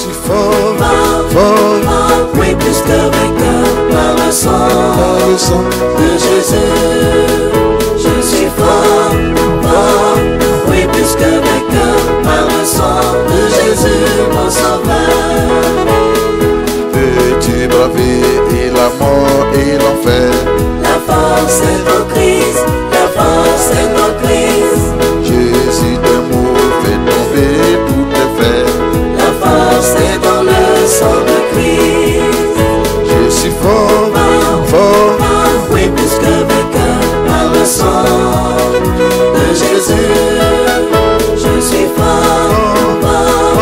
suis fort, fort, fort, fort, oui, plus que vainqueur par le sang de Jésus. Je suis fort, fort, oui, plus que vainqueur par le sang de Jésus, mon sauveur. Peux-tu braver la mort et l'enfer? La force est en Christ, la force est en Christ. Jésus d'amour fait tomber tous tes fers. La force est dans le sang de Christ. Je suis fort, Fort, fort, fort, oui, plus que vainqueur par le sang de Jésus. Je suis fort, fort,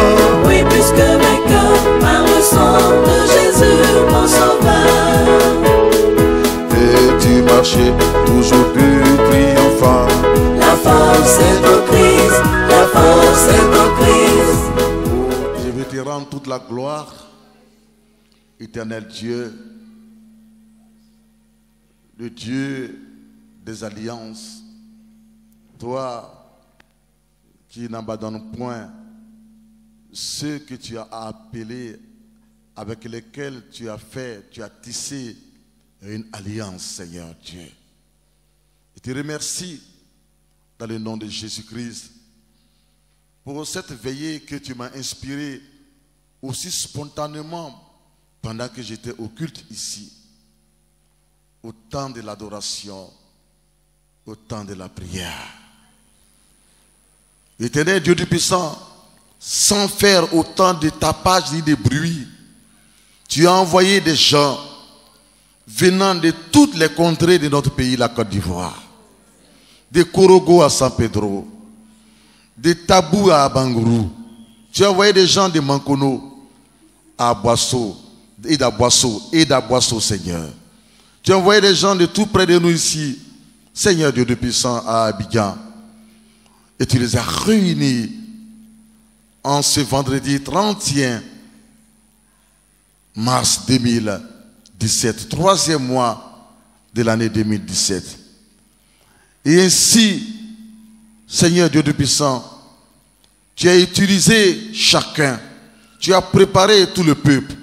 oui, plus que vainqueur par le sang de Jésus, mon sauveur. peux-tu marcher toujours plus triomphant? La force est en Christ, la force est en Christ. Je veux te rendre toute la gloire, éternel Dieu, le Dieu des alliances, toi qui n'abandonnes point ceux que tu as appelés, avec lesquels tu as tissé une alliance, Seigneur Dieu. Je te remercie dans le nom de Jésus-Christ pour cette veillée que tu m'as inspirée aussi spontanément pendant que j'étais au culte ici, au temps de l'adoration, au temps de la prière. Éternel Dieu du puissant, sans faire autant de tapage ni de bruit, tu as envoyé des gens venant de toutes les contrées de notre pays, la Côte d'Ivoire, de Korogo à San Pedro, de Tabou à Abangourou. Tu as envoyé des gens de Mankono à Boisseau, et d'Aboisseau, Seigneur. Tu as envoyé des gens de tout près de nous ici, Seigneur Dieu de puissant, à Abidjan. Et tu les as réunis en ce vendredi 31 mars 2017, troisième mois de l'année 2017. Et ainsi, Seigneur Dieu de puissant, tu as utilisé chacun, tu as préparé tout le peuple,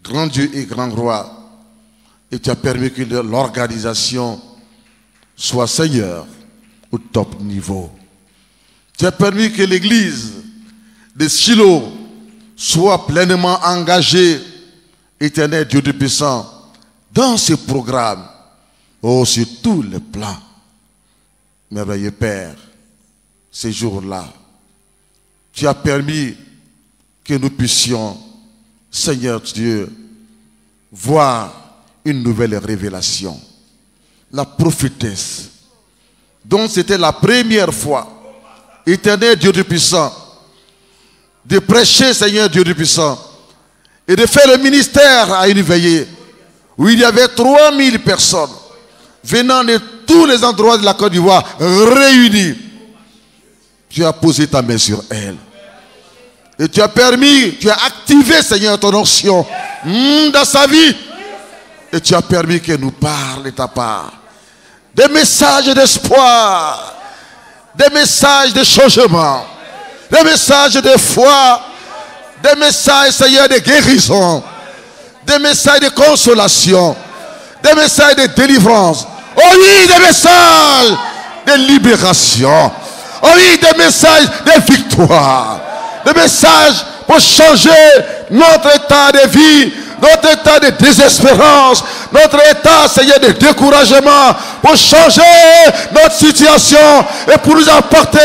grand Dieu et grand roi, et tu as permis que l'organisation soit, Seigneur, au top niveau. Tu as permis que l'église de Shiloh soit pleinement engagée, éternel Dieu de puissant, dans ce programme, sur tous les plans. Merveilleux Père, ces jours-là, tu as permis que nous puissions, Seigneur Dieu, voir une nouvelle révélation. La prophétesse, dont c'était la première fois, éternel Dieu du puissant, de prêcher, Seigneur Dieu du puissant, et de faire le ministère à une veillée où il y avait 3000 personnes venant de tous les endroits de la Côte d'Ivoire réunies. Tu as posé ta main sur elle. Et tu as permis, tu as activé, Seigneur, ton onction dans sa vie. Et tu as permis qu'elle nous parle de ta part. Des messages d'espoir, des messages de changement, des messages de foi, des messages, Seigneur, de guérison, des messages de consolation, des messages de délivrance. Oh oui, des messages de libération. Oh oui, des messages de victoire. Des messages pour changer notre état de vie, notre état de désespérance, notre état, Seigneur, de découragement, pour changer notre situation et pour nous apporter,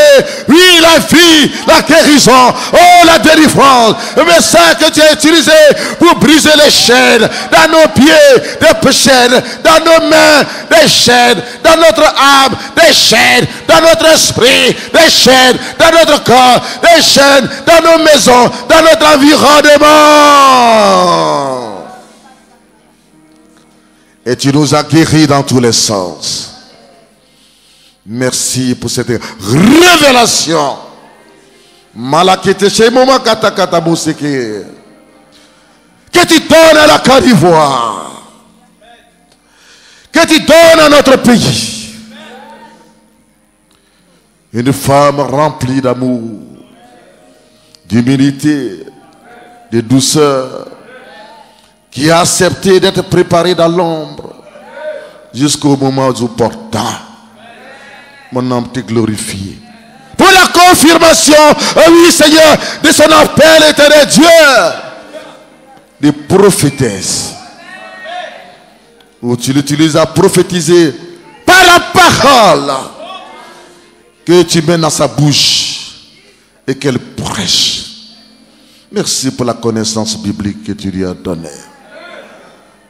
oui, la vie, la guérison, oh, la délivrance. Le message que tu as utilisé pour briser les chaînes dans nos pieds, des chaînes, dans nos mains, des chaînes, dans notre âme, des chaînes, dans notre esprit, des chaînes, dans notre corps, des chaînes, dans nos maisons, dans notre environnement. Et tu nous as guéris dans tous les sens. Merci pour cette révélation. Que tu donnes à la Côte d'Ivoire. Que tu donnes à notre pays. Une femme remplie d'amour, d'humilité, de douceur, qui a accepté d'être préparé dans l'ombre jusqu'au moment opportun. Mon âme te glorifie. Pour la confirmation, oh oui Seigneur, de son appel éternel Dieu, des prophétesses, où tu l'utilises à prophétiser par la parole que tu mets dans sa bouche et qu'elle prêche. Merci pour la connaissance biblique que tu lui as donnée.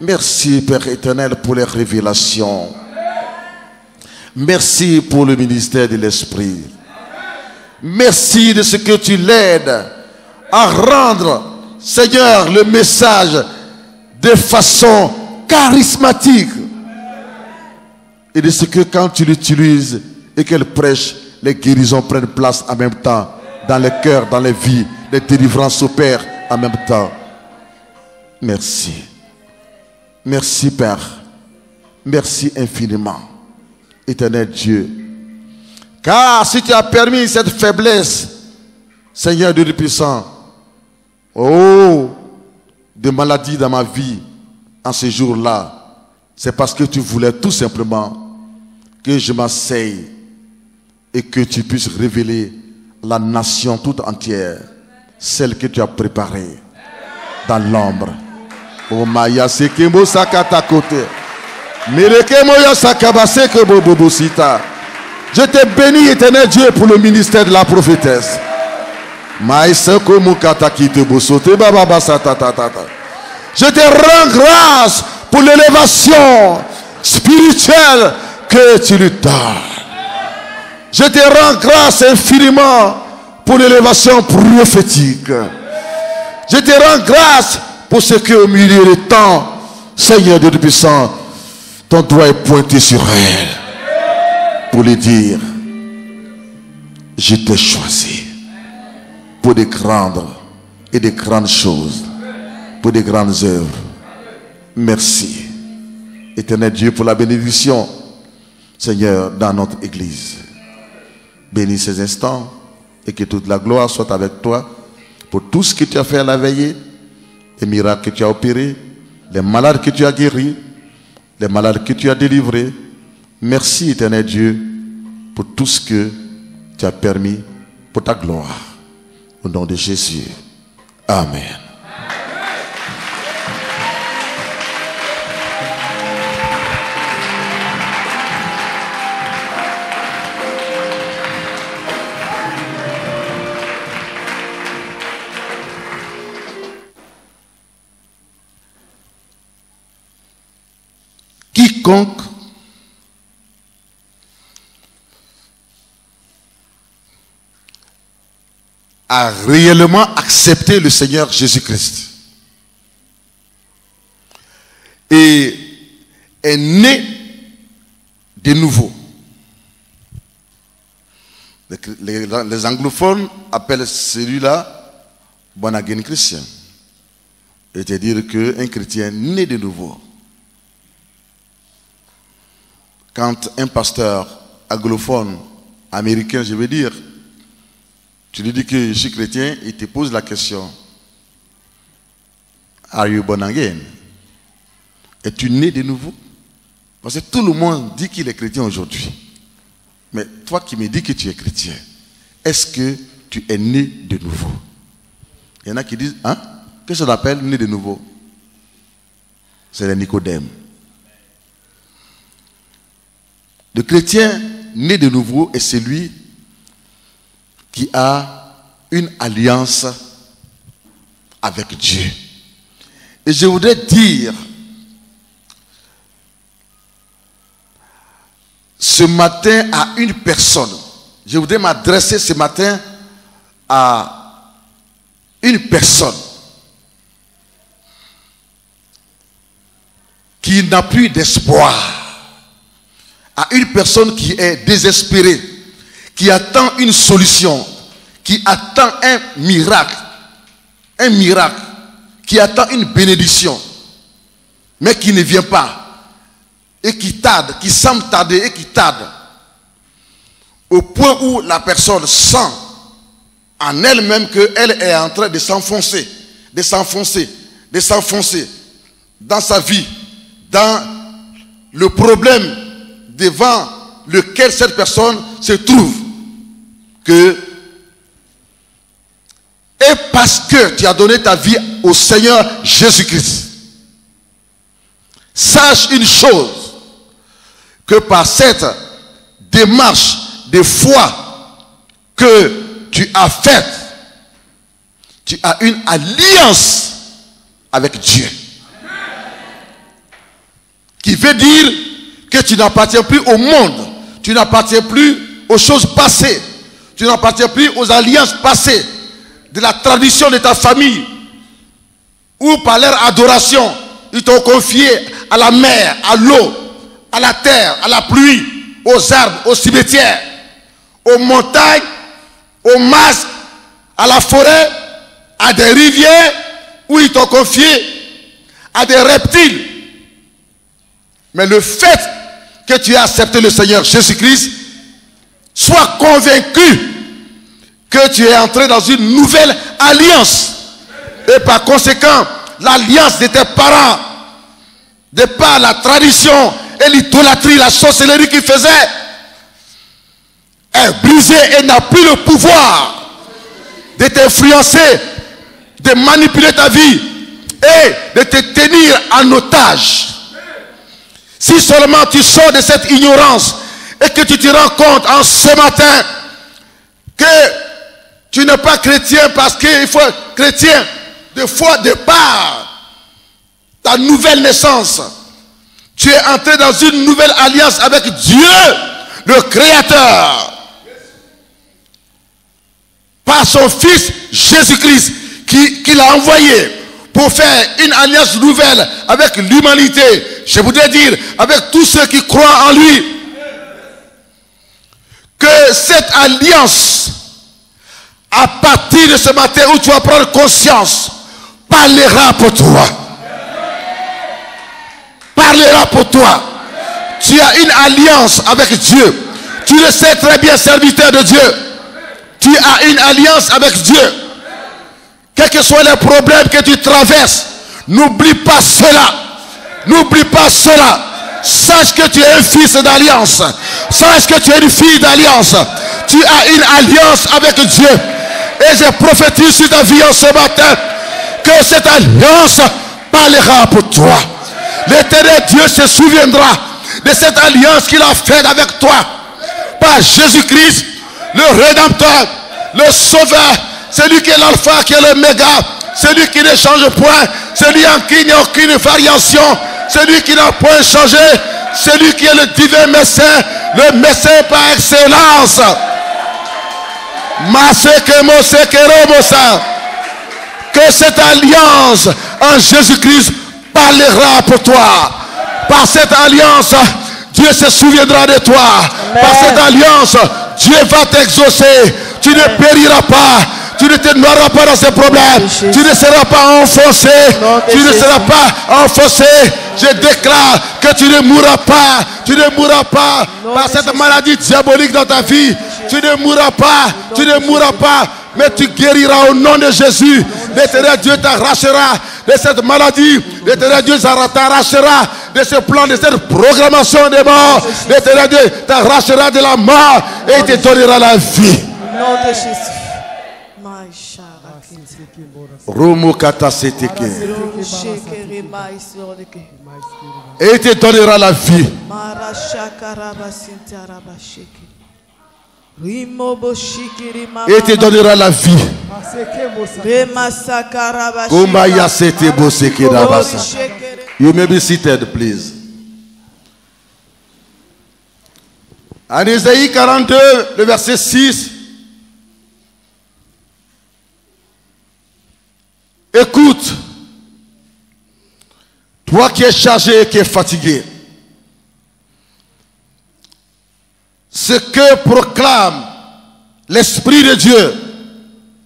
Merci Père éternel pour les révélations. Merci pour le ministère de l'Esprit. Merci de ce que tu l'aides à rendre, Seigneur, le message de façon charismatique. Et de ce que quand tu l'utilises et qu'elle prêche, les guérisons prennent place en même temps dans les cœurs, dans les vies, les délivrances s'opèrent en même temps. Merci. Merci Père. Merci infiniment, éternel Dieu. Car si tu as permis cette faiblesse, Seigneur Dieu puissant, oh, de maladies dans ma vie en ce jour-là, c'est parce que tu voulais tout simplement que je m'asseye et que tu puisses révéler la nation toute entière, celle que tu as préparée dans l'ombre. Oh Maya Sekemo Sakata Kote. Merekemo ya Sakabase que Bobosita. Je te bénis, éternel Dieu, pour le ministère de la prophétesse. Je te rends grâce pour l'élévation spirituelle que tu lui donnes. Je te rends grâce infiniment pour l'élévation prophétique. Je te rends grâce pour ce que au milieu du temps, Seigneur Dieu puissant, ton doigt est pointé sur elle. Pour lui dire, je t'ai choisi pour des grandes et des grandes choses, pour des grandes œuvres. Merci, éternel Dieu, pour la bénédiction, Seigneur, dans notre église. Bénis ces instants et que toute la gloire soit avec toi pour tout ce que tu as fait à la veillée, les miracles que tu as opérés, les malades que tu as guéris, les malades que tu as délivrés. Merci, éternel Dieu, pour tout ce que tu as permis pour ta gloire. Au nom de Jésus. Amen. Quiconque a réellement accepté le Seigneur Jésus-Christ et est né de nouveau. Les anglophones appellent celui-là born again Christian. C'est-à-dire qu'un chrétien né de nouveau. Quand un pasteur anglophone, américain, je veux dire, tu lui dis que je suis chrétien, il te pose la question, are you born again? Es-tu né de nouveau? Parce que tout le monde dit qu'il est chrétien aujourd'hui. Mais toi qui me dis que tu es chrétien, est-ce que tu es né de nouveau? Il y en a qui disent, hein? Qu'est-ce qu'on appelle né de nouveau? C'est le Nicodème. Le chrétien né de nouveau est celui qui a une alliance avec Dieu. Et je voudrais dire ce matin à une personne, je voudrais m'adresser ce matin à une personne qui n'a plus d'espoir, à une personne qui est désespérée, qui attend une solution, qui attend un miracle, qui attend une bénédiction, mais qui ne vient pas, et qui tarde, qui semble tarder et qui tarde, au point où la personne sent en elle-même qu'elle est en train de s'enfoncer, de s'enfoncer dans sa vie, dans le problème devant lequel cette personne se trouve, et parce que tu as donné ta vie au Seigneur Jésus-Christ, sache une chose, que par cette démarche de foi que tu as faite, tu as une alliance avec Dieu. Qui veut dire que tu n'appartiens plus au monde, tu n'appartiens plus aux choses passées, tu n'appartiens plus aux alliances passées, de la tradition de ta famille, ou par leur adoration, ils t'ont confié à la mer, à l'eau, à la terre, à la pluie, aux arbres, aux cimetières, aux montagnes, aux masques, à la forêt, à des rivières, où ils t'ont confié à des reptiles. Mais le fait que tu as accepté le Seigneur Jésus-Christ, sois convaincu que tu es entré dans une nouvelle alliance. Et par conséquent, l'alliance de tes parents, de par la tradition et l'idolâtrie, la sorcellerie qu'ils faisaient, est brisée et n'a plus le pouvoir de t'influencer, de manipuler ta vie et de te tenir en otage. Si seulement tu sors de cette ignorance et que tu te rends compte en ce matin que tu n'es pas chrétien parce qu'il faut être chrétien de foi de par ta nouvelle naissance. Tu es entré dans une nouvelle alliance avec Dieu, le Créateur. Par son Fils Jésus-Christ qu'il a envoyé pour faire une alliance nouvelle avec l'humanité. Je voudrais dire avec tous ceux qui croient en lui. Que cette alliance, à partir de ce matin où tu vas prendre conscience, parlera pour toi. Parlera pour toi. Tu as une alliance avec Dieu. Tu le sais très bien, serviteur de Dieu. Tu as une alliance avec Dieu. Quels que soient les problèmes que tu traverses, n'oublie pas cela. N'oublie pas cela. Sache que tu es un fils d'alliance. Sache que tu es une fille d'alliance. Tu as une alliance avec Dieu. Et je prophétise sur ta vie en ce matin que cette alliance parlera pour toi. L'Éternel Dieu se souviendra de cette alliance qu'il a faite avec toi. Par Jésus-Christ, le Rédempteur, le Sauveur, celui qui est l'alpha, qui est l'oméga, celui qui ne change point, celui en qui il n'y a aucune variation, celui qui n'a point changé, celui qui est le divin médecin, le médecin par excellence. Que cette alliance en Jésus-Christ parlera pour toi. Par cette alliance, Dieu se souviendra de toi. Amen. Par cette alliance, Dieu va t'exaucer. Tu ne périras pas. Tu ne te noieras pas dans ces problèmes. Tu ne seras pas enfoncé. Tu ne seras pas enfoncé. Je déclare que tu ne mourras pas. Tu ne mourras pas par cette maladie diabolique dans ta vie. Tu ne mourras pas. Tu ne mourras pas. Mais tu guériras au nom de Jésus. L'Éternel Dieu t'arrachera de cette maladie. L'Éternel Dieu t'arrachera de ce plan, de cette programmation des morts. L'Éternel Dieu t'arrachera de la mort et il te donnera la vie. Au nom de Jésus. Et il te donnera la vie. Et il te donnera la vie. You may be seated, please. En Ésaïe 42, le verset 6. Écoute, toi qui es chargé et qui es fatigué, ce que proclame l'Esprit de Dieu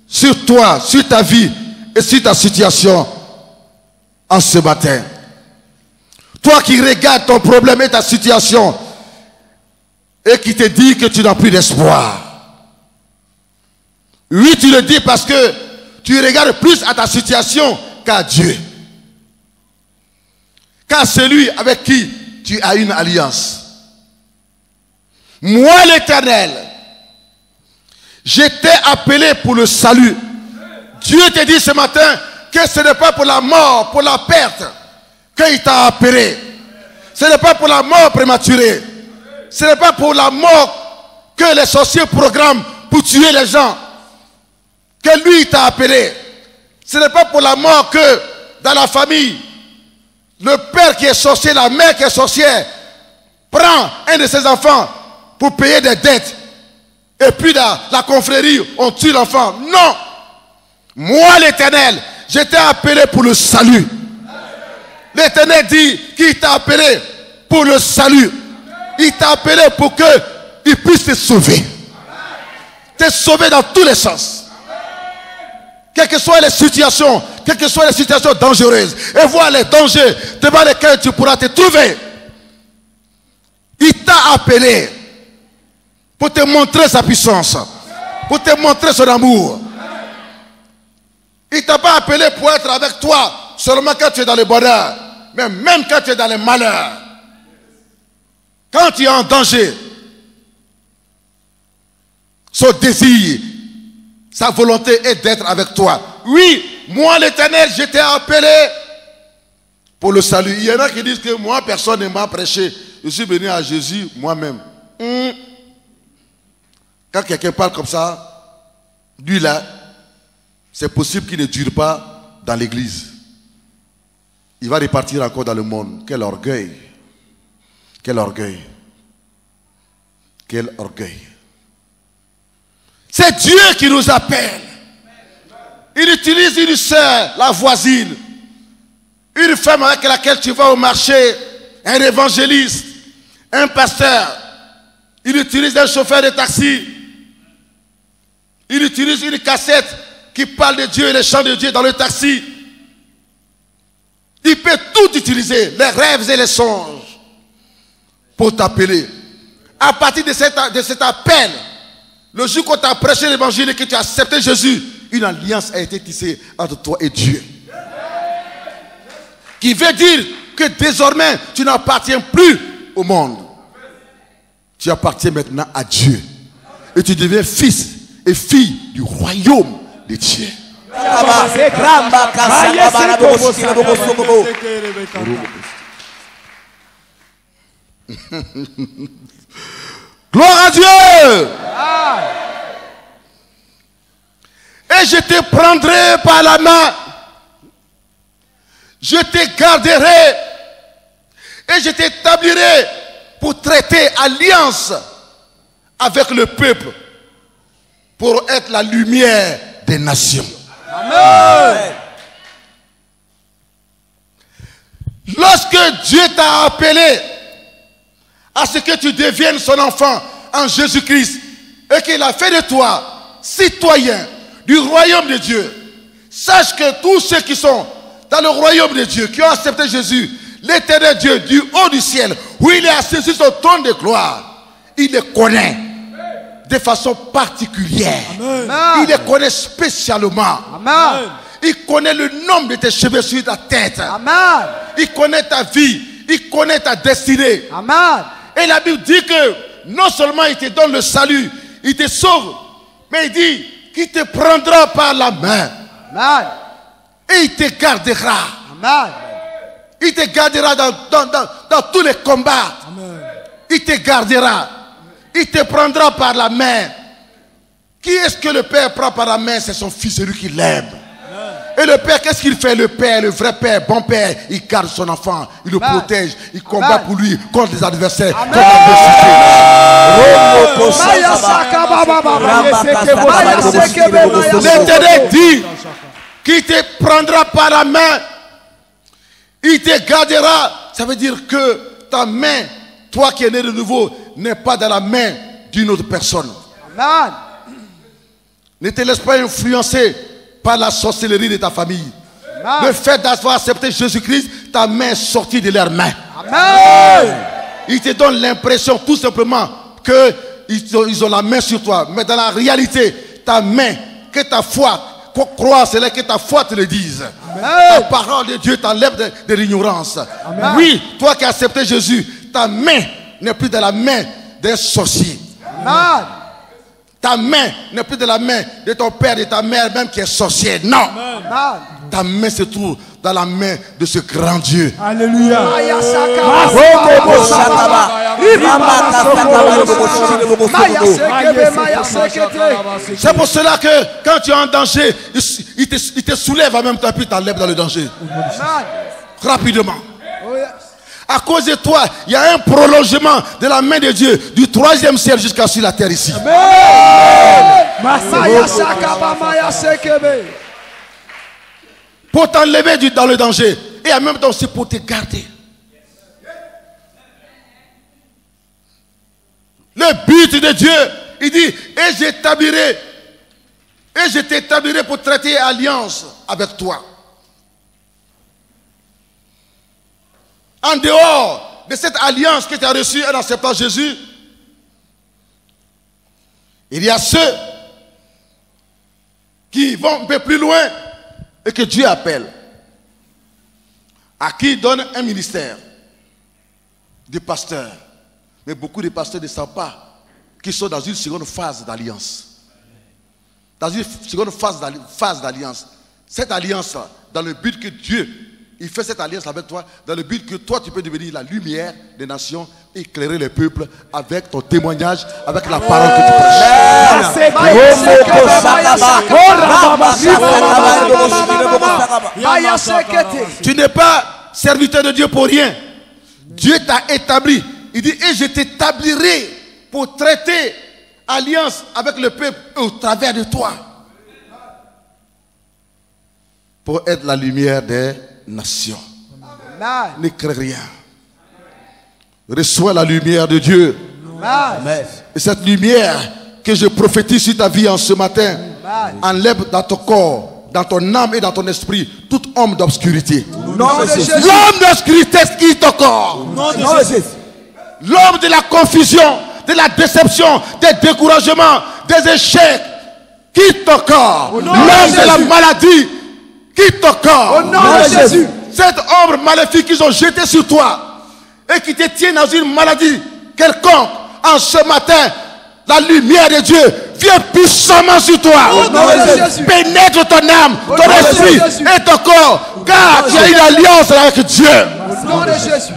sur toi, sur ta vie et sur ta situation en ce matin. Toi qui regardes ton problème et ta situation et qui te dit que tu n'as plus d'espoir. Oui, tu le dis parce que tu regardes plus à ta situation qu'à Dieu. Qu'à celui avec qui tu as une alliance. Moi l'Éternel, j'étais appelé pour le salut. Dieu te dit ce matin que ce n'est pas pour la mort, pour la perte qu'il t'a appelé. Ce n'est pas pour la mort prématurée. Ce n'est pas pour la mort que les sorciers programment pour tuer les gens que lui t'a appelé. Ce n'est pas pour la mort que dans la famille, le père qui est sorcier, la mère qui est sorcière, prend un de ses enfants pour payer des dettes. Et puis dans la confrérie, on tue l'enfant. Non. Moi l'Éternel, j'étais appelé pour le salut. L'Éternel dit qu'il t'a appelé pour le salut. Il t'a appelé pour qu'il puisse te sauver. Te sauver dans tous les sens. Quelles que soient les situations dangereuses, et voir les dangers devant lesquels tu pourras te trouver. Il t'a appelé pour te montrer sa puissance, pour te montrer son amour. Il ne t'a pas appelé pour être avec toi seulement quand tu es dans le bonheur, mais même quand tu es dans le malheur. Quand tu es en danger, son désir, sa volonté est d'être avec toi. Oui, moi l'Éternel, j'étais appelé pour le salut. Il y en a qui disent que moi, personne ne m'a prêché. Je suis venu à Jésus moi-même. Quand quelqu'un parle comme ça, lui là, c'est possible qu'il ne dure pas dans l'église. Il va repartir encore dans le monde. Quel orgueil. Quel orgueil. Quel orgueil. C'est Dieu qui nous appelle. Il utilise une sœur, la voisine, une femme avec laquelle tu vas au marché, un évangéliste, un pasteur. Il utilise un chauffeur de taxi. Il utilise une cassette qui parle de Dieu et les chants de Dieu dans le taxi. Il peut tout utiliser, les rêves et les songes, pour t'appeler. À partir de cet appel, le jour qu'on t'a prêché l'évangile et que tu as accepté Jésus, une alliance a été tissée entre toi et Dieu. Qui veut dire que désormais, tu n'appartiens plus au monde. Tu appartiens maintenant à Dieu. Et tu deviens fils et fille du royaume de Dieu. Gloire à Dieu. Et je te prendrai par la main, je te garderai et je t'établirai pour traiter alliance avec le peuple, pour être la lumière des nations. Amen. Lorsque Dieu t'a appelé à ce que tu deviennes son enfant en Jésus-Christ et qu'il a fait de toi citoyen du royaume de Dieu, sache que tous ceux qui sont dans le royaume de Dieu, qui ont accepté Jésus, l'éternel Dieu du haut du ciel, où il est assis sur son trône de gloire, il les connaît de façon particulière. Amen. Il les connaît spécialement. Amen. Il connaît le nombre de tes cheveux sur ta tête. Amen. Il connaît ta vie, il connaît ta destinée. Amen. Et la Bible dit que non seulement il te donne le salut, il te sauve, mais il dit qu'il te prendra par la main. Amen. Et il te gardera. Amen. Il te gardera dans tous les combats. Amen. Il te gardera. Il te prendra par la main. Qui est-ce que le Père prend par la main? C'est son fils, celui qui l'aime. Et le Père, qu'est-ce qu'il fait? Le Père, le vrai Père, bon Père, il garde son enfant, il le protège, il combat pour lui contre les adversaires, contre l'adversité. L'Éternel dit qu'il te prendra par la main, il te gardera. Ça veut dire que ta main, toi qui es né de nouveau, n'est pas dans la main d'une autre personne. Amen. Ne te laisse pas influencer par la sorcellerie de ta famille. Amen. Le fait d'avoir accepté Jésus-Christ, ta main est sortie de leurs mains. Amen. Ils te donnent l'impression tout simplement qu'ils ont la main sur toi. Mais dans la réalité, ta main, que ta foi, croire, c'est là que ta foi te le dise. La parole de Dieu t'enlève de l'ignorance. Oui, toi qui as accepté Jésus, ta main n'est plus de la main d'un sorcier. Ta main n'est plus de la main de ton père, de ta mère même qui est sorcière. Non. Ta main se trouve dans la main de ce grand Dieu. Alléluia. C'est pour cela que quand tu es en danger, il te soulève en même temps puis t'enlève dans le danger. Rapidement. À cause de toi, il y a un prolongement de la main de Dieu du 3e ciel jusqu'à sur la terre ici. Pour t'enlever dans le danger et en même temps aussi pour te garder. Le but de Dieu, il dit, et je t'établirai pour traiter alliance avec toi. En dehors de cette alliance que tu as reçue en acceptant Jésus, il y a ceux qui vont un peu plus loin et que Dieu appelle, à qui il donne un ministère de pasteur. Mais beaucoup de pasteurs ne savent pas qu'ils sont dans une seconde phase d'alliance. Dans une seconde phase d'alliance. Cette alliance, dans le but que Dieu, il fait cette alliance avec toi, dans le but que toi, tu peux devenir la lumière des nations, éclairer les peuples avec ton témoignage, avec la parole que tu prêches. Tu n'es pas serviteur de Dieu pour rien. Dieu t'a établi. Il dit, et je t'établirai pour traiter alliance avec le peuple au travers de toi. Pour être la lumière des nations. Ne crains rien. Reçois la lumière de Dieu. Et cette lumière que je prophétise sur ta vie en ce matin, enlève dans ton corps, dans ton âme et dans ton esprit toute ombre d'obscurité. L'homme d'obscurité quitte ton corps. L'homme de la confusion, de la déception, des découragements, des échecs, quitte ton corps. L'homme de la maladie, quitte ton corps. Au nom de Jésus. Cette ombre maléfique qu'ils ont jetée sur toi et qui te tient dans une maladie quelconque, en ce matin, la lumière de Dieu vient puissamment sur toi. Au nom de Jésus. Pénètre ton âme, ton esprit et ton corps, car tu as une alliance avec Dieu. Au nom de Jésus.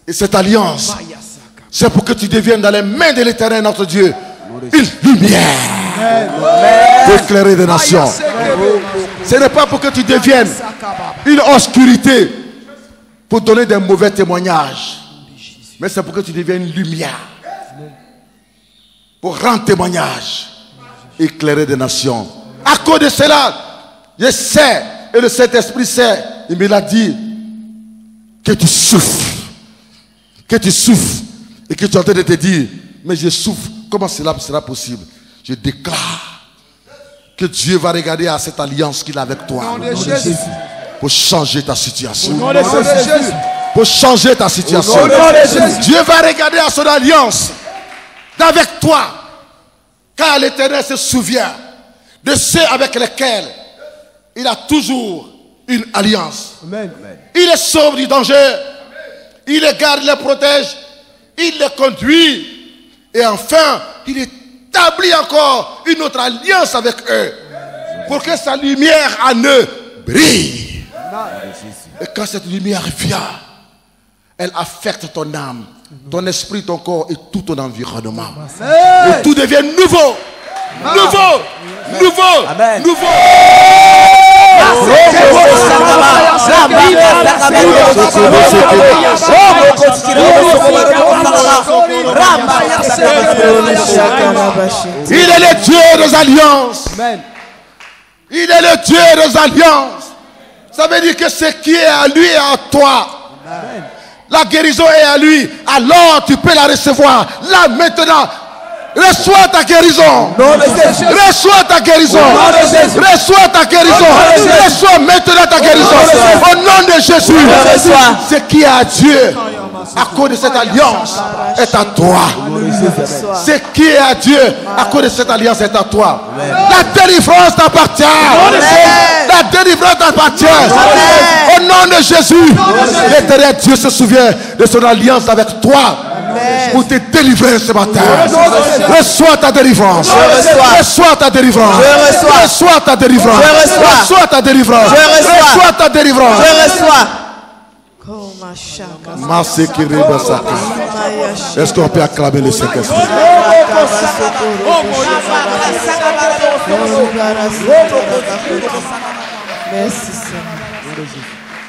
Et cette alliance, c'est pour que tu deviennes dans les mains de l'Éternel notre Dieu une lumière pour éclairer des nations. Ce n'est pas pour que tu deviennes une obscurité pour donner des mauvais témoignages, mais c'est pour que tu deviennes une lumière pour rendre témoignage, éclairer des nations. À cause de cela, je sais, et le Saint-Esprit sait, il me l'a dit, que tu souffres. Que tu souffres et que tu es en train de te dire, mais je souffre, comment cela sera possible? Je déclare que Dieu va regarder à cette alliance qu'il a avec toi pour changer ta situation. Pour changer ta situation. Dieu va regarder à son alliance d'avec toi, car l'Éternel se souvient de ceux avec lesquels il a toujours une alliance. Il les sauve du danger. Il les garde, les protège, il les conduit. Et enfin, il établit encore une autre alliance avec eux. Pour que sa lumière en eux brille. Et quand cette lumière vient, elle affecte ton âme, ton esprit, ton corps et tout ton environnement. Et tout devient nouveau. Nouveau. Il est le Dieu des alliances. Il est le Dieu des alliances. Ça veut dire que ce qui est à lui est à toi. La guérison est à lui. Alors tu peux la recevoir. Là maintenant. Reçois ta guérison. Reçois ta guérison. Reçois ta guérison. Reçois maintenant ta guérison. Au nom de Jésus. Ce qui est à Dieu à cause de cette alliance, est à toi. Ce qui est à Dieu, à cause de cette alliance, est à toi. La délivrance t'appartient. La délivrance t'appartient. Au nom de Jésus, l'Éternel Dieu se souvient de son alliance avec toi pour te délivrer ce matin. Reçois ta délivrance. Reçois ta délivrance. Reçois ta délivrance. Reçois ta délivrance. Reçois ta délivrance. Est-ce qu'on peut acclamer le Saint-Esprit? Merci Seigneur.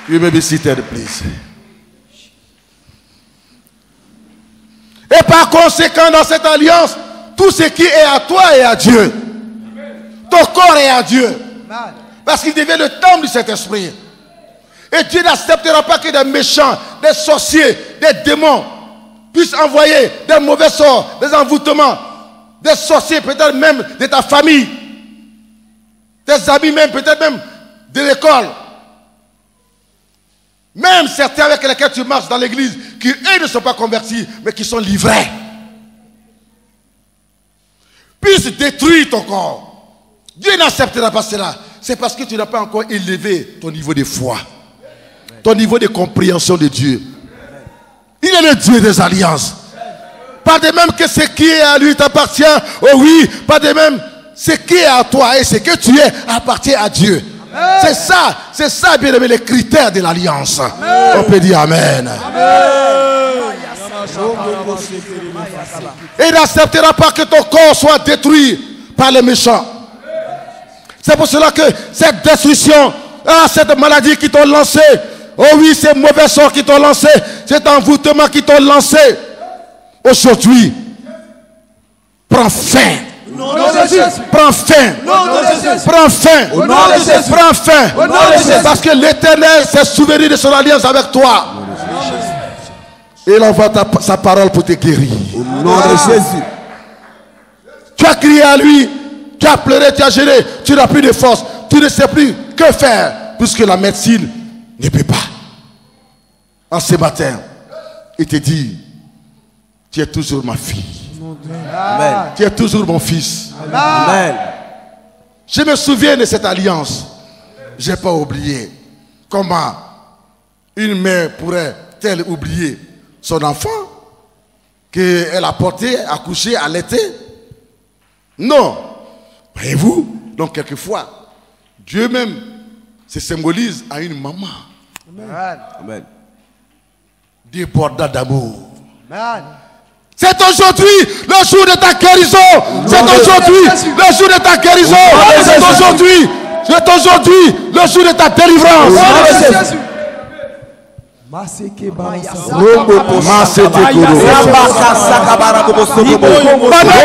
You may be seated, please. Et par conséquent, dans cette alliance, tout ce qui est à toi est à Dieu. Ton corps est à Dieu. Parce qu'il devient le temple du Saint-Esprit. Et Dieu n'acceptera pas que des méchants, des sorciers, des démons puissent envoyer des mauvais sorts, des envoûtements, des sorciers, peut-être même de ta famille, tes amis même, peut-être même de l'école. Même certains avec lesquels tu marches dans l'église, qui eux ne sont pas convertis, mais qui sont livrés, puissent détruire ton corps. Dieu n'acceptera pas cela. C'est parce que tu n'as pas encore élevé ton niveau de foi, ton niveau de compréhension de Dieu. Il est le Dieu des alliances. Pas de même que ce qui est à lui t'appartient. Oh oui, pas de même ce qui est à toi et ce que tu es appartient à Dieu. C'est ça, bien aimé, les critères de l'alliance. On peut dire Amen. Et il n'acceptera pas que ton corps soit détruit par les méchants. C'est pour cela que cette destruction, cette maladie qui t'ont lancé, oh oui, ces mauvais sorts qui t'ont lancé, cet envoûtement qui t'ont lancé, aujourd'hui, prends fin. Prends fin. Prends fin. Prends fin. Parce que l'Éternel s'est souvenu de son alliance avec toi. Et il envoie sa parole pour te guérir. Au nom de Jésus. Tu as crié à lui, tu as pleuré, tu as gêné, tu n'as plus de force, tu ne sais plus que faire, puisque la médecine ne peut pas. En ce matin, il te dit, tu es toujours ma fille. Amen. Tu es toujours mon fils. Amen. Je me souviens de cette alliance. Je n'ai pas oublié. Comment une mère pourrait-elle oublier son enfant qu'elle a porté, accouché, allaité? Non. Voyez-vous? Donc quelquefois, Dieu même se symbolise à une maman. Amen. Amen. Débordant d'amour. Amen. C'est aujourd'hui le jour de ta guérison. C'est aujourd'hui le jour de ta guérison. C'est aujourd'hui le jour de ta délivrance. Pendant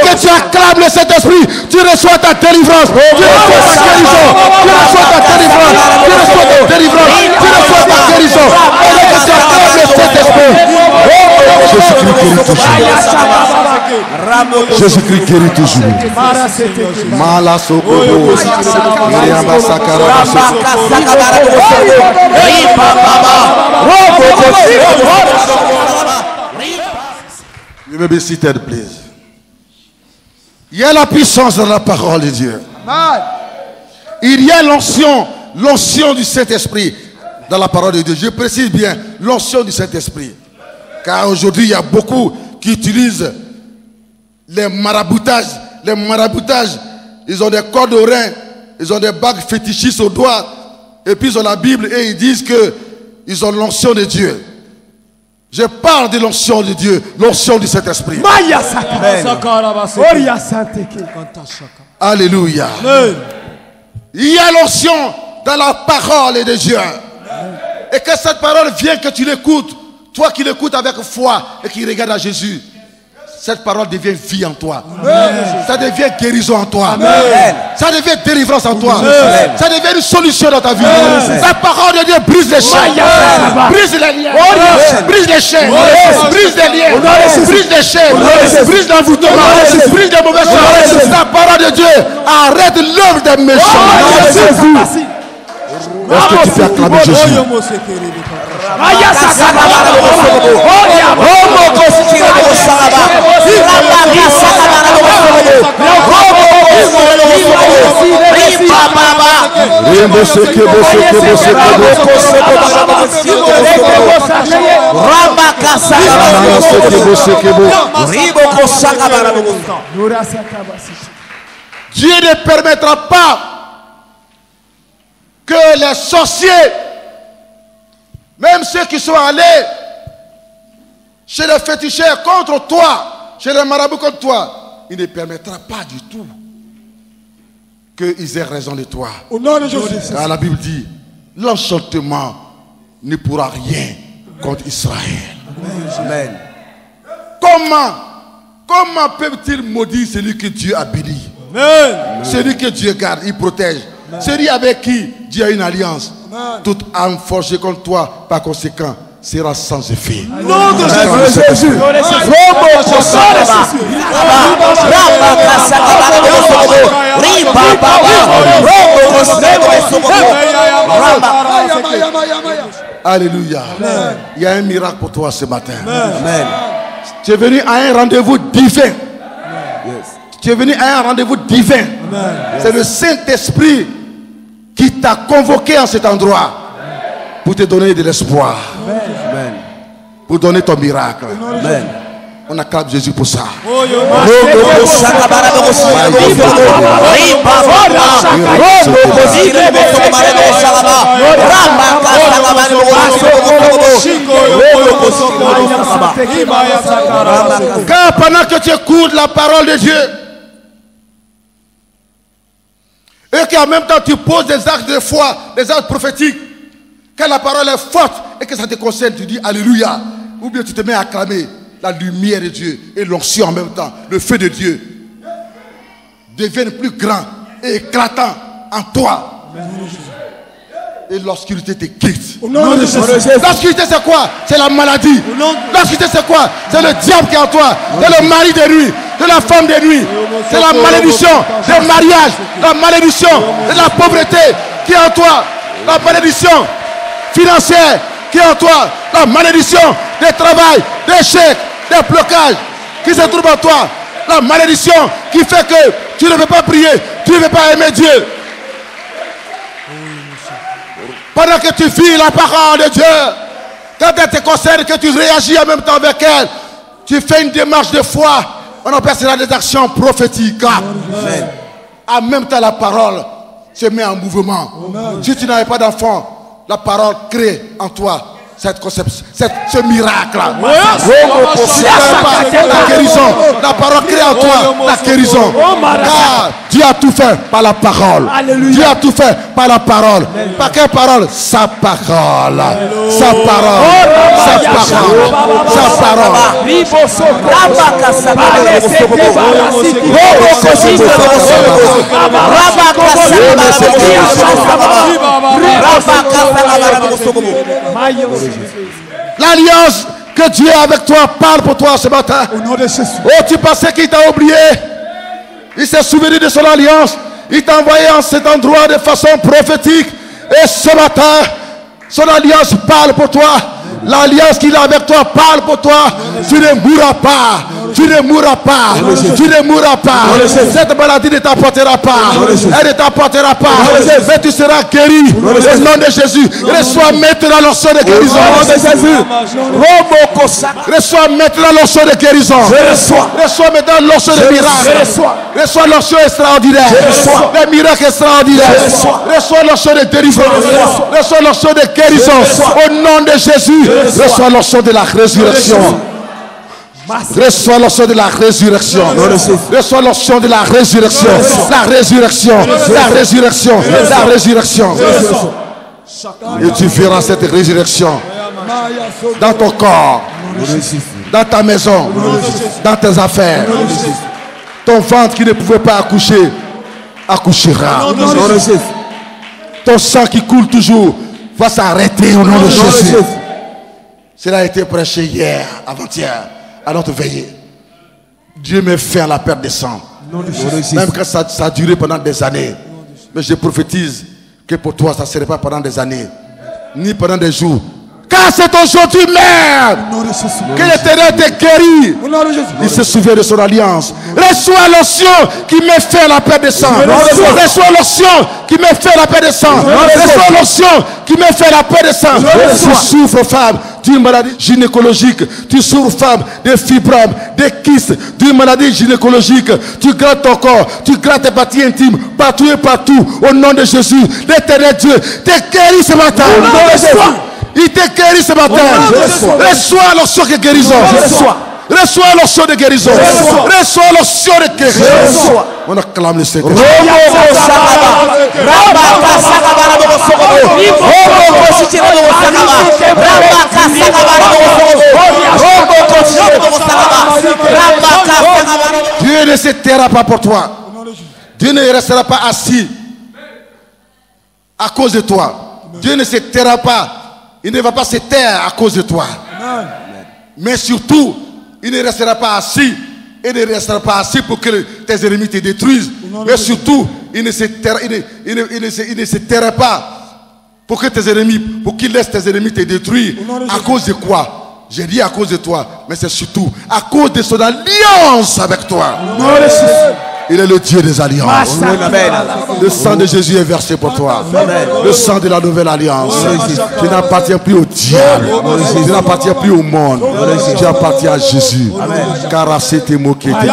que tu acclames le Saint-Esprit, tu reçois ta délivrance. Tu reçois ta guérison. Tu reçois ta délivrance. Tu reçois ta délivrance. Tu reçois ta guérison. Pendant que tu acclames le Saint-Esprit, Jésus-Christ guérit toujours. You may be seated, please. Il y a la puissance de la parole de Dieu. Il y a l'onction du Saint-Esprit dans la parole de Dieu. Je précise bien, l'onction du Saint-Esprit. Car aujourd'hui, il y a beaucoup qui utilisent les maraboutages. Les maraboutages, ils ont des cordes aux reins, ils ont des bagues fétichistes aux doigts, et puis ils ont la Bible et ils disent qu'ils ont l'onction de Dieu. Je parle de l'onction de Dieu, l'onction du Saint-Esprit. Alléluia. Il y a l'onction dans la parole de Dieu. Et que cette parole vienne, que tu l'écoutes, toi qui l'écoutes avec foi et qui regardes à Jésus, cette parole devient vie en toi. Ça devient guérison en toi. Ça devient délivrance en toi. Ça devient une solution dans ta vie. La parole de Dieu brise les chaînes. Brise les liens. Brise les chaînes. Brise les liens. Brise les chaînes. Brise l'envoûtement. Brise les mauvaises choses. La parole de Dieu arrête l'œuvre des méchants. Est-ce que tu peux acclamer Jésus? Dieu ne permettra pas que les sorciers, même ceux qui sont allés chez les féticheurs contre toi, chez les marabouts contre toi, il ne permettra pas du tout qu'ils aient raison de toi. Au nom de Jésus. Car la Bible dit, l'enchantement ne pourra rien contre Israël. Amen. Comment peuvent-ils maudire celui que Dieu a béni? Amen. Celui que Dieu garde, il protège. Celui avec qui Dieu a une alliance. Amen. Toute âme forgée contre toi, par conséquent, sera sans effet. Nom de Jésus. Alléluia. Il y a un miracle pour toi ce matin. Amen. Tu es venu à un rendez-vous divin. Tu es venu à un rendez-vous divin. C'est le Saint-Esprit qui t'a convoqué en cet endroit pour te donner de l'espoir. Amen. Pour donner ton miracle. Amen. On acclame Jésus pour ça. Car pendant que tu écoutes la parole de Dieu et qu'en même temps tu poses des actes de foi, des actes prophétiques, quand la parole est forte et que ça te concerne, tu dis Alléluia. Ou bien tu te mets à acclamer la lumière de Dieu et l'onction en même temps, le feu de Dieu deviennent plus grand et éclatant en toi. Et l'obscurité te quitte. L'obscurité c'est quoi? C'est la maladie. L'obscurité c'est quoi? C'est le diable qui est en toi. C'est le mari de nuit. C'est la femme de nuit. C'est la malédiction du mariage. La malédiction de la pauvreté qui est en toi. La malédiction financière qui est en toi. La malédiction des travail, des échecs, des blocages qui se trouvent en toi. La malédiction qui fait que tu ne veux pas prier, tu ne veux pas aimer Dieu. Pendant que tu vis la parole de Dieu, quand elle te concerne, que tu réagis en même temps avec elle, tu fais une démarche de foi. On appelle cela des actions prophétiques. Amen. En même temps, la parole se met en mouvement. Amen. Si tu n'avais pas d'enfant, la parole crée en toi cette conception, ce miracle. La guérison. La parole crée en toi la guérison. Car Dieu a tout fait par la parole. Dieu a tout fait par la parole. Par quelle parole? Sa parole. Sa parole. Sa parole. Sa parole. L'alliance que Dieu a avec toi parle pour toi ce matin. Oh, tu pensais qu'il t'a oublié. Il s'est souvenu de son alliance. Il t'a envoyé en cet endroit de façon prophétique. Et ce matin, son alliance parle pour toi. L'alliance qu'il a avec toi parle pour toi. Tu ne mourras pas. Tu ne mourras pas. Tu ne mourras pas. Cette maladie ne t'apportera pas. Elle ne t'apportera pas. Mais tu seras guéri. Au nom de Jésus. Reçois maintenant l'onction de guérison. Reçois maintenant l'onction de guérison. Reçois maintenant l'onction de miracle. Reçois l'onction extraordinaire. Les miracles extraordinaires. Reçois l'onction de délivrance. Reçois l'onction de guérison. Au nom de Jésus. Reçois l'onction de la résurrection. Reçois l'onction de la résurrection. Reçois l'onction de la résurrection. La résurrection. La résurrection. La résurrection. Et tu verras cette résurrection dans ton corps, dans ta maison, dans tes affaires. Ton ventre qui ne pouvait pas accoucher, accouchera. Ton sang qui coule toujours va s'arrêter au nom de Jésus. Cela a été prêché hier, avant-hier, à notre veillée. Dieu met fin à la perte de sang. Même quand ça a duré pendant des années. Mais je prophétise que pour toi, ça ne serait pas pendant des années, ni pendant des jours. Car c'est aujourd'hui même que l'Éternel te guérit. Il se souvient de son alliance. Reçois l'onction qui me fait la paix des sangs. Reçois l'onction qui me fait la paix des sangs. Reçois l'onction qui me fait la paix des sangs. Tu souffres, femme, d'une maladie gynécologique. Tu souffres, femme, de fibromes, de kystes, d'une maladie gynécologique. Tu grattes ton corps, tu grattes tes parties intimes, partout et partout. Au nom de Jésus, l'Éternel Dieu te guérit ce matin. Il te guérit ce matin. Reçois l'onction de guérison. Reçois l'onction de guérison. Reçois l'onction de guérison. On acclame le Seigneur. Dieu ne se taira pas pour toi. Dieu ne restera pas assis à cause de toi. Dieu ne se taira pas. Il ne va pas se taire à cause de toi. Mais surtout, il ne restera pas assis. Il ne restera pas assis pour que tes ennemis te détruisent. Mais surtout, il ne se taira pas pour que tes ennemis, pour qu'il laisse tes ennemis te détruire. À cause de quoi? J'ai dit à cause de toi, mais c'est surtout à cause de son alliance avec toi. Il est le Dieu des alliances. Le sang de Jésus est versé pour toi. Le sang de la nouvelle alliance. Tu n'appartiens plus au diable. Tu n'appartiens plus au monde. Tu appartiens à Jésus. Car c'est tes mots qui étaient.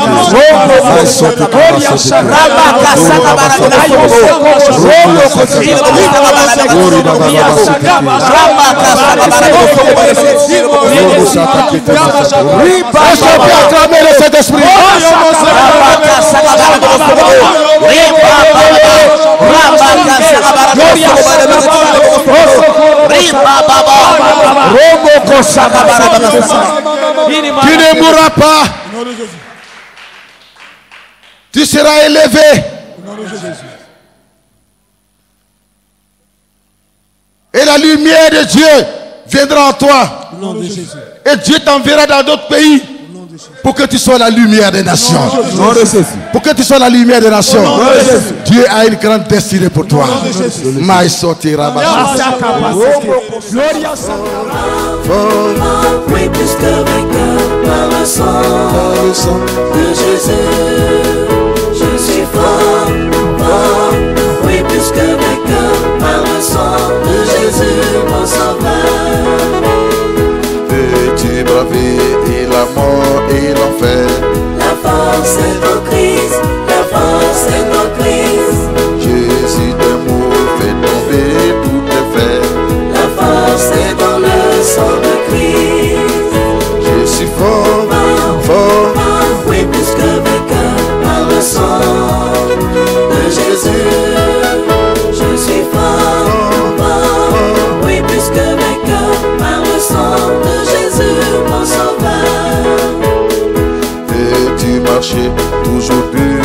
Tu ne mourras pas. Tu seras élevé. Et la lumière de Dieu viendra en toi. Et Dieu t'enverra dans d'autres pays. Pour que tu sois la lumière des nations. Pour que tu sois la lumière des nations. Dieu a une grande destinée pour toi. Maï sortira. Oui, plus que vainqueur par le sang de Jésus. Je suis fort, fort. Oui, plus que vainqueur par le sang de Jésus, mon sauveur. Peux-tu braver et la mort et l'enfer? La force est en Christ, la force est en Christ. Jésus de mots fait tomber toutes les fers. La force est dans le sang de Christ. Je suis fort, fort. Oui, plus que vainqueur par le sang de Jésus. Je suis fort, fort. Oui, plus que vainqueur par le sang de Jésus, mon sauveur. Veux-tu marcher toujours plus